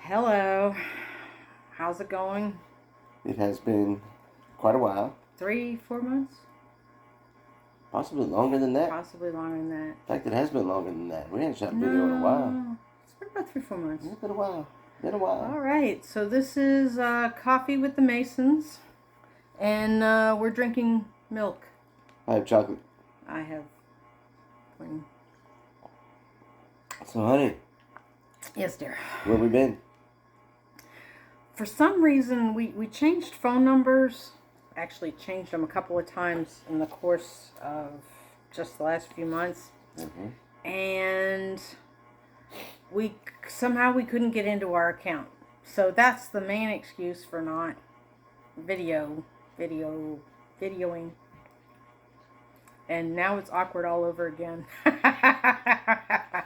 Hello. How's it going? It has been quite a while. 3, 4 months? Possibly longer than that. Possibly longer than that. In fact, it has been longer than that. We ain't shot a video in a while. No. It's been about 3, 4 months. It's been a while. Been a while. All right. So this is Coffee with the Masons. And we're drinking milk. I have chocolate. I have plain. So, honey. Yes, dear. Where we been? For some reason, we changed phone numbers. Actually changed them a couple of times in the course of just the last few months. Mm-hmm. And we couldn't get into our account. So that's the main excuse for not videoing. And now it's awkward all over again. I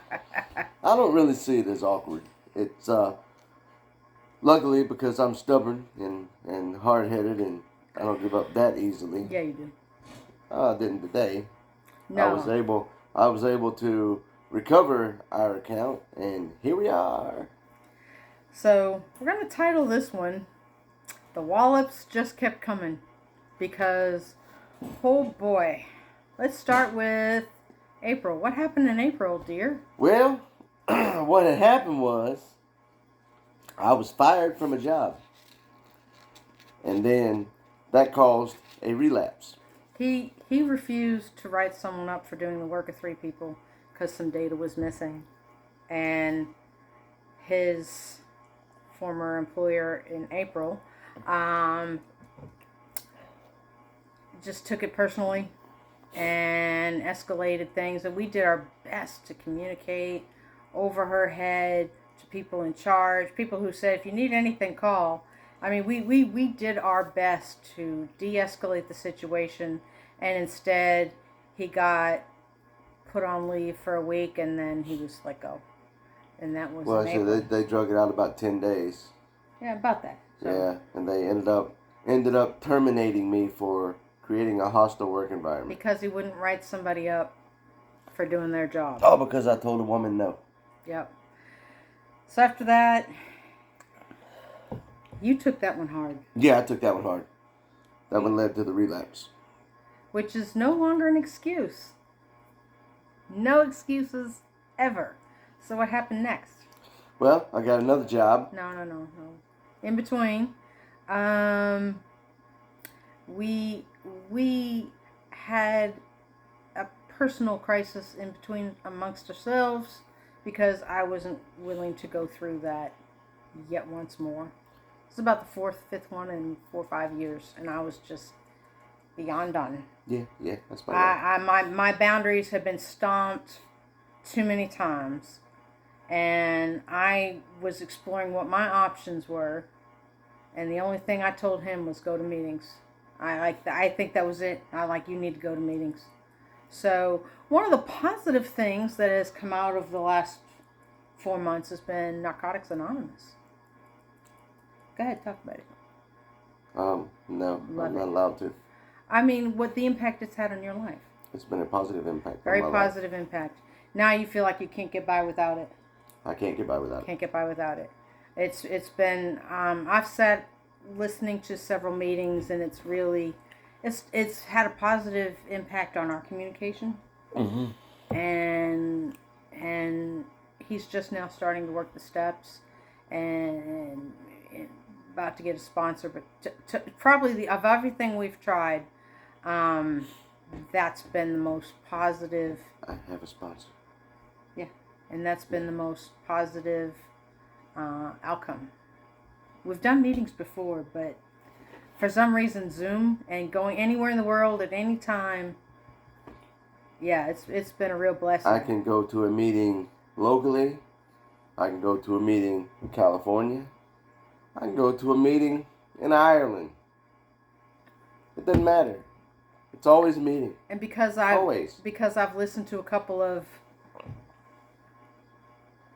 don't really see it as awkward. It's luckily because I'm stubborn and hard-headed and I don't give up that easily. Yeah, you do. I didn't today. No. I was able to recover our account, and here we are. So we're going to title this one, "The Wallops Just Kept Coming," because, oh boy. Let's start with April. What happened in April, dear? Well, what had happened was I was fired from a job, and then that caused a relapse. He refused to write someone up for doing the work of 3 people because some data was missing. And his former employer in April just took it personally and escalated things. And we did our best to communicate over her head to people in charge, people who said, if you need anything, call. I mean, we did our best to de-escalate the situation, and instead he got put on leave for a week, and then he was let go. And that was Well, so they drug it out about 10 days. Yeah, about that. So. Yeah, and they ended up terminating me for creating a hostile work environment. Because he wouldn't write somebody up for doing their job. Oh, because I told a woman no. Yep. So after that, you took that one hard. Yeah, I took that one hard. That one led to the relapse. Which is no longer an excuse. No excuses ever. So what happened next? Well, I got another job. No. In between, we had a personal crisis in between amongst ourselves because I wasn't willing to go through that yet once more. It's about the 4th, 5th one in 4 or 5 years, and I was just beyond done. Yeah, that's fine. My boundaries have been stomped too many times, and I was exploring what my options were, and the only thing I told him was go to meetings. I think that was it. You need to go to meetings. So one of the positive things that has come out of the last 4 months has been Narcotics Anonymous. Go ahead, talk about it. No, I'm not allowed to. I mean, what the impact it's had on your life. It's been a positive impact. Very positive impact. Now you feel like you can't get by without it. I can't get by without it. Can't get by without it. It's been, I've sat listening to several meetings, and it's really, it's had a positive impact on our communication. Mm-hmm. And he's just now starting to work the steps and about to get a sponsor, but probably of everything we've tried, that's been the most positive. I have a sponsor. Yeah, and that's been the most positive outcome. We've done meetings before, but for some reason Zoom and going anywhere in the world at any time, yeah, it's been a real blessing. I can go to a meeting locally. I can go to a meeting in California. I can go to a meeting in Ireland. It doesn't matter. It's always a meeting. And because I've listened to a couple of,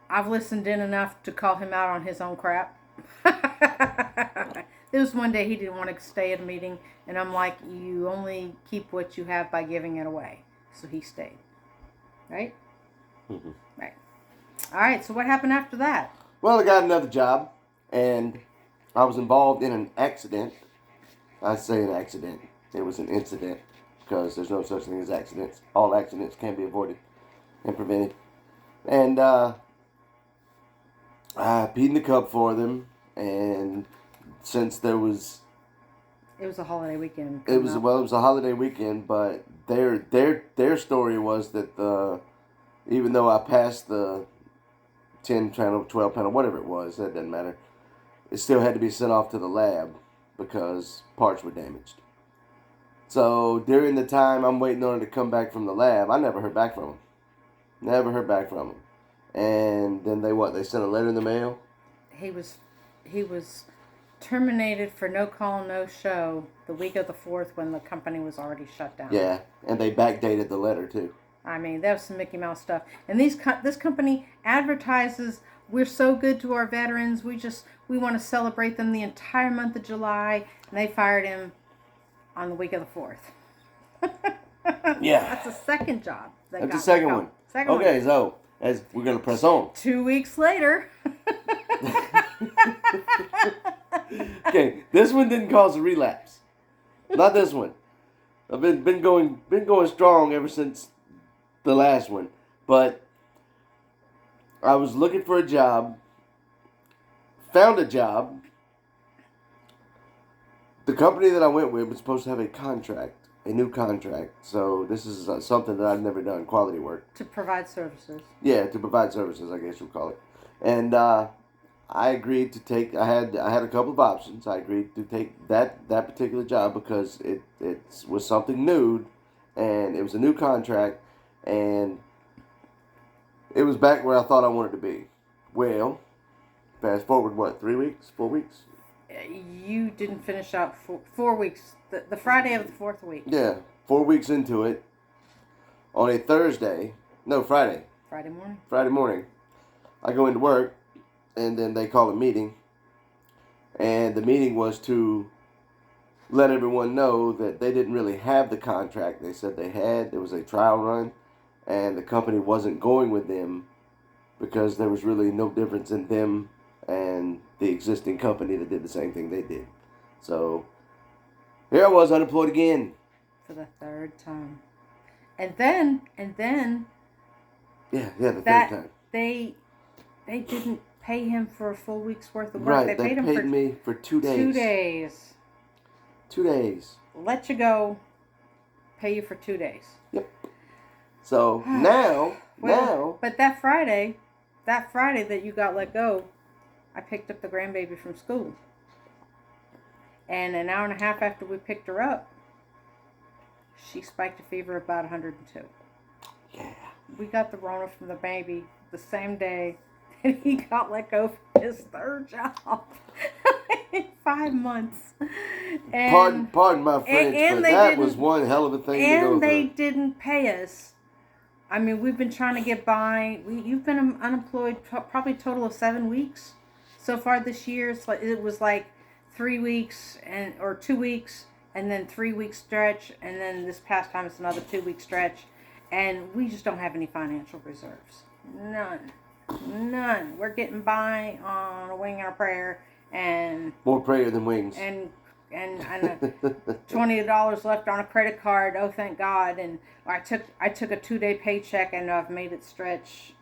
I've listened in enough to call him out on his own crap. There was one day he didn't want to stay at a meeting, and I'm like, you only keep what you have by giving it away. So he stayed. Right? Mm-hmm. Right. All right, so what happened after that? Well, I got another job, and I was involved in an accident. I say an accident. It was an incident because there's no such thing as accidents. All accidents can be avoided and prevented. And I peed in the cup for them, and since there was It was a holiday weekend. it was a holiday weekend, but their story was that even though I passed the 10 panel, 12 panel, whatever it was, that doesn't matter. It still had to be sent off to the lab because parts were damaged. So during the time I'm waiting on it to come back from the lab, I never heard back from them. Never heard back from them. And then they sent a letter in the mail? He was terminated for no call, no show the week of the 4th when the company was already shut down. Yeah, and they backdated the letter too. I mean, that was some Mickey Mouse stuff. And this company advertises, we're so good to our veterans. We want to celebrate them the entire month of July. And they fired him on the week of the 4th. Yeah. That's the second job. That's the second one. Okay, so as we're going to press on. 2 weeks later. Okay, this one didn't cause a relapse. Not this one. I've been going strong ever since the last one. But I was looking for a job, found a job. The company that I went with was supposed to have a new contract. So this is something that I've never done, quality work. To provide services. Yeah, to provide services, I guess you'll call it. And I agreed to take. I had a couple of options. I agreed to take that particular job because it was something new, and it was a new contract, and it was back where I thought I wanted to be. Well, fast forward 3 weeks, 4 weeks. You didn't finish out 4 weeks. The Friday of the 4th week. Yeah, 4 weeks into it, on a Friday morning, I go into work, and then they call a meeting, and the meeting was to let everyone know that they didn't really have the contract. They said there was a trial run, and the company wasn't going with them because there was really no difference in them and the existing company that did the same thing they did. So here I was, unemployed again. For the third time. And then Yeah, the third time. They didn't pay him for a full week's worth of work. Right, they paid him me for 2 days. 2 days. 2 days. Let you go, pay you for 2 days. Yep. So now. But that Friday that you got let go, I picked up the grandbaby from school. And an hour and a half after we picked her up, she spiked a fever of about 102. Yeah. We got the Rona from the baby the same day that he got let go from his third job in 5 months. And, pardon my French, but that was one hell of a thing to go through. And they didn't pay us. I mean, we've been trying to get by. You've been unemployed probably a total of 7 weeks so far this year. It was like 3 weeks or 2 weeks, and then 3 week stretch, and then this past time it's another 2 week stretch, and we just don't have any financial reserves. None. We're getting by on a wing and a prayer, and more prayer than wings. And $20 left on a credit card. Oh, thank God! And I took a 2-day paycheck, and I've made it stretch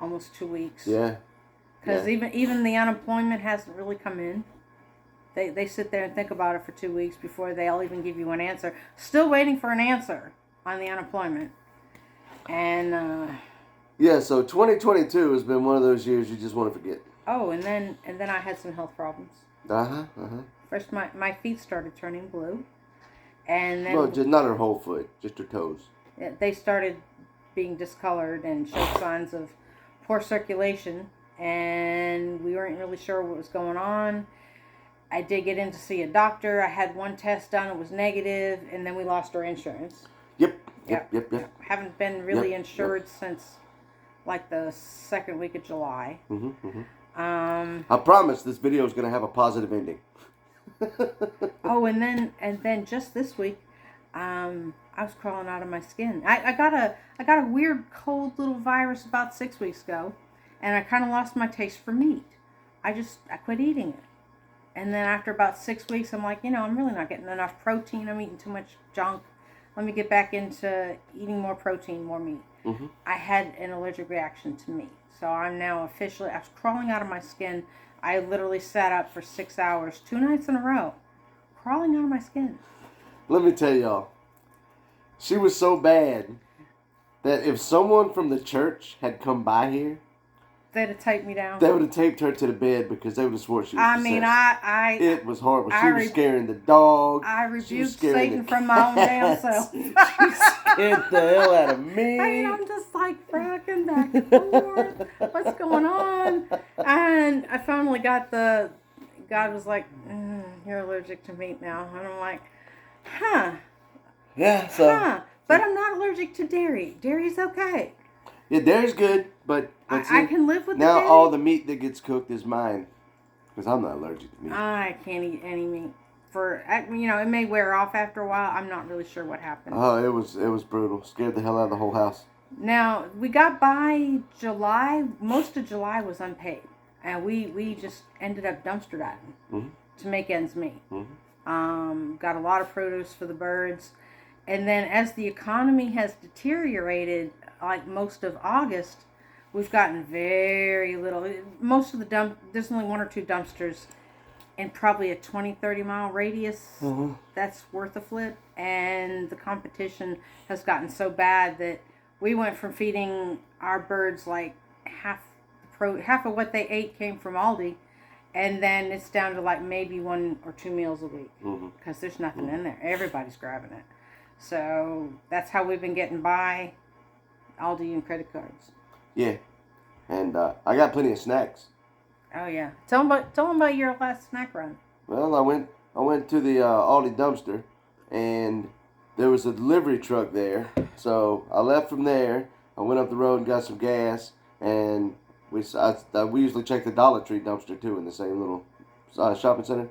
almost 2 weeks. Yeah. Because even the unemployment hasn't really come in. They sit there and think about it for 2 weeks before they'll even give you an answer. Still waiting for an answer on the unemployment. And yeah, so 2022 has been one of those years you just want to forget. Oh, and then I had some health problems. First, my feet started turning blue, and then just not her whole foot, just her toes. They started being discolored and showed signs of poor circulation, and we weren't really sure what was going on. I did get in to see a doctor. I had one test done; it was negative, and then we lost our insurance. Yep. Haven't been really insured since like the second week of July. I promise this video is going to have a positive ending. Oh, and then just this week, I was crawling out of my skin. I got a weird cold little virus about 6 weeks ago, and I kind of lost my taste for meat. I quit eating it. And then after about 6 weeks, I'm like, I'm really not getting enough protein. I'm eating too much junk. Let me get back into eating more protein, more meat. Mm-hmm. I had an allergic reaction to meat. So I'm now officially, I was crawling out of my skin. I literally sat up for 6 hours, 2 nights in a row, crawling out of my skin. Let me tell y'all, she was so bad that if someone from the church had come by here, They'd have taped me down. they would have taped her to the bed because they would have swore she was I possessed. mean, It was horrible. She was scaring the dog. I rebuked Satan from my own damn self. She scared the hell out of me. And I'm just like rocking back and forth. What's going on? And I finally got God was like, you're allergic to meat now. And I'm like, huh. Yeah, so. Huh. But I'm not allergic to dairy. Dairy's okay. Yeah, dairy's good, but see, I can live with now dairy. all the meat that gets cooked is mine. Because I'm not allergic to meat. I can't eat any meat. It may wear off after a while. I'm not really sure what happened. Oh, it was brutal. Scared the hell out of the whole house. Now, we got by July. Most of July was unpaid. And we just ended up dumpster diving to make ends meet. Got a lot of produce for the birds. And then as the economy has deteriorated, like most of August, we've gotten very little. Most of there's only 1 or 2 dumpsters in probably a 20, 30 mile radius that's worth a flip. And the competition has gotten so bad that we went from feeding our birds like half of what they ate came from Aldi. And then it's down to like maybe 1 or 2 meals a week because there's nothing in there. Everybody's grabbing it. So that's how we've been getting by. Aldi and credit cards. Yeah, and I got plenty of snacks. Oh yeah, tell them about your last snack run. Well, I went to the Aldi dumpster, and there was a delivery truck there. So I left from there. I went up the road and got some gas, and we usually check the Dollar Tree dumpster too in the same little shopping center.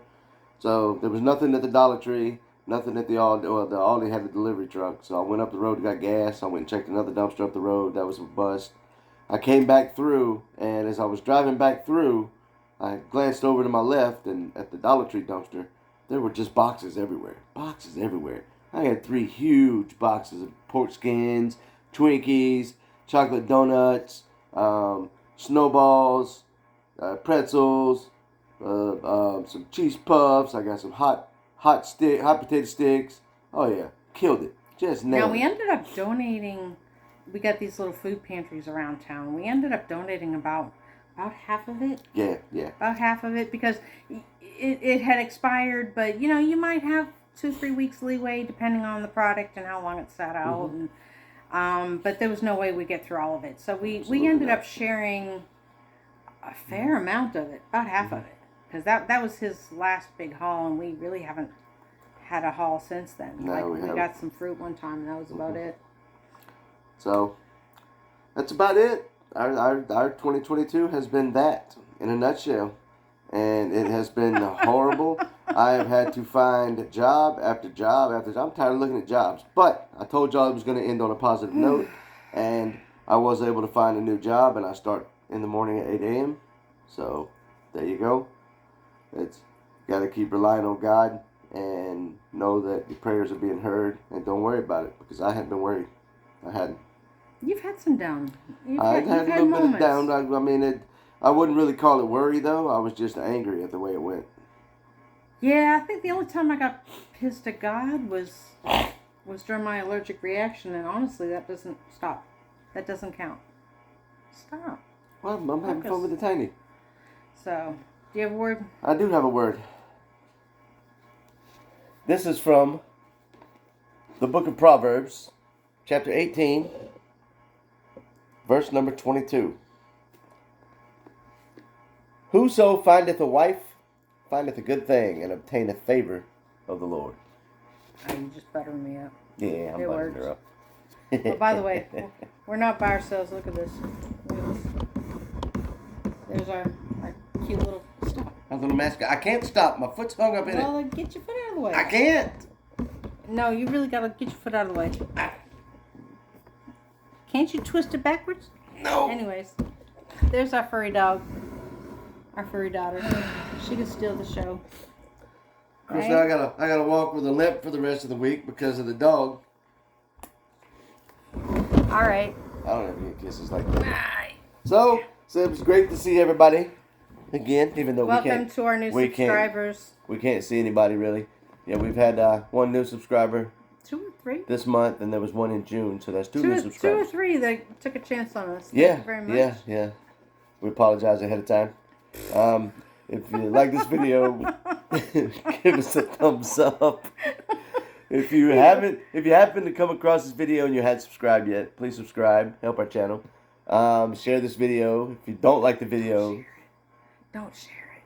So there was nothing at the Dollar Tree. Nothing at the Aldi. Well, the Aldi had a delivery truck, so I went up the road and got gas. I went and checked another dumpster up the road. That was a bust. I came back through, and as I was driving back through, I glanced over to my left, and at the Dollar Tree dumpster, there were just boxes everywhere. Boxes everywhere. I had 3 huge boxes of pork skins, Twinkies, chocolate donuts, snowballs, pretzels, some cheese puffs. I got some hot potato sticks. Oh yeah, killed it. Just nailed it. Now we ended up donating. We got these little food pantries around town. We ended up donating about half of it. Yeah. About half of it because it had expired, but you might have 2-3 weeks leeway depending on the product and how long it sat out. And but there was no way we'd get through all of it, so we ended up sharing a fair amount of it, about half of it. Because that was his last big haul, and we really haven't had a haul since then. No, we got some fruit one time, and that was about it. So, that's about it. Our 2022 has been that, in a nutshell. And it has been horrible. I have had to find job after job after job. I'm tired of looking at jobs. But I told y'all it was going to end on a positive note. And I was able to find a new job, and I start in the morning at 8 a.m. So, there you go. It's got to keep relying on God and know that your prayers are being heard, and don't worry about it, because I hadn't been worried. I hadn't. You've had some down. I had a little bit of down. I mean, I wouldn't really call it worry, though. I was just angry at the way it went. Yeah, I think the only time I got pissed at God was during my allergic reaction, and honestly, that doesn't stop. That doesn't count. Stop. Well, I'm having fun with the tiny. So, do you have a word? I do have a word. This is from the book of Proverbs, chapter 18, verse number 22. Whoso findeth a wife findeth a good thing and obtaineth favor of the Lord. Oh, you just buttering me up. Yeah, I'm buttering her up. Well, by the way, we're not by ourselves. Look at this. There's our cute little stop. A little mascot. I can't stop. My foot's hung up in it. Well, get your foot out of the way. I can't. No, you really gotta get your foot out of the way. Can't you twist it backwards? No. Anyways. There's our furry dog. Our furry daughter. She can steal the show. Of course, now I gotta walk with a limp for the rest of the week because of the dog. All right. I don't ever get kisses like that. So it was great to see everybody again, even though Welcome to our new subscribers. We can't see anybody really. Yeah, we've had one new subscriber 2 or 3 this month, and there was one in June, so that's two new subscribers. 2 or 3 that took a chance on us. Yeah, Thank you very much. yeah. We apologize ahead of time. If you like this video, give us a thumbs up. If you happen to come across this video and you hadn't subscribed yet, please subscribe. Help our channel. Share this video. If you don't like the video, don't share it.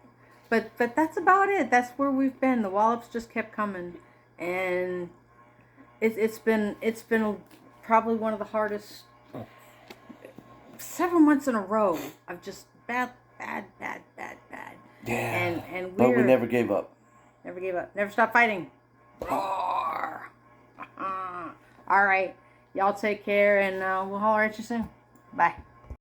But that's about it. That's where we've been. The wallops just kept coming, and it's been probably one of the hardest several months in a row of just bad. Yeah. And but we never gave up. Never gave up. Never stopped fighting. Roar. All right. Y'all take care, and we'll holler at you soon. Bye.